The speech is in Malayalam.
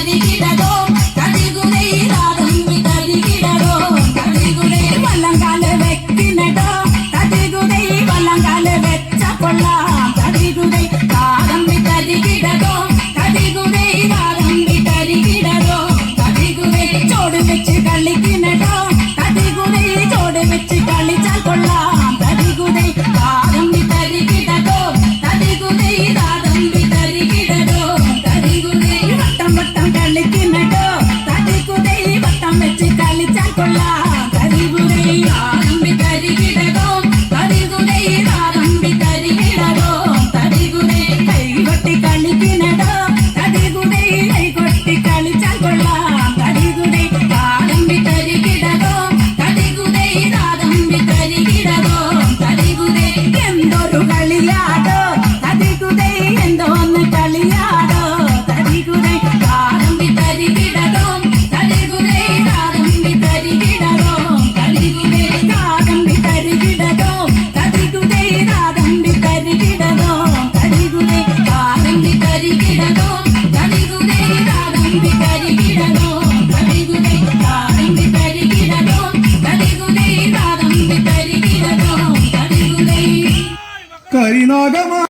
തരികിടതോ തരികുതൈ താതമ്പി തരികിടതോ തരികുതൈ വല്ലങ്കാല വെക്കിനടോ തരികുതൈ വല്ലങ്കാല വെച്ച കൊള്ളാം തരികുതൈ താതമ്പി തരികിടതോ തരികുതൈ താതമ്പി തരികിടതോ തരികുതൈ ചോട് വെച്ച് കളിക്കിനടോ തരികുതൈ ചോട് വെച്ച് കളിച്ചാൽ കൊള്ളാം തരികുതൈ താതമ്പി തരികിടതോ തരികുതൈ താതമ്പി തരികിടതോ തരികുതൈ വട്ടം വട്ടം കളിക്കിനടോ തരികുതൈ വട്ടം വെച്ച് കളിച്ചാൽ കൊള്ളാം തരികുതൈ താതമ്പി തരികിടതോ തരികുതൈ താതമ്പി തരികിടതോ തരികുതൈ കൈകൊട്ടി കളിക്കിനടോ തരികുതൈ കൈകൊട്ടി കളിച്ചാൽ കൊള്ളാം തരികുതൈ താതമ്പി തരികിടതോ തരികുതൈ താതമ്പി തരികിടതോ തരികുതൈ എന്തൊരു കളിയാടോ തരികുതൈ എന്തോന്ന് കളിയാടോ തരികുതൈ താതമ്പി തരികിടതോ തരികുതൈ താതമ്പി തരികിടതോ തരികുതൈ താതമ്പി തരികിടതോ തരികുതൈ താതമ്പി തരികിടതോ തരികുതൈ താതമ്പി തരികിടതോ തരികുതൈ താതമ്പി തരികിടതോ തരികുതൈ താതമ്പി തരികിടതോ തരികുതൈ താതമ്പി തരികിടതോ തരികുതൈ കരിനാഗമ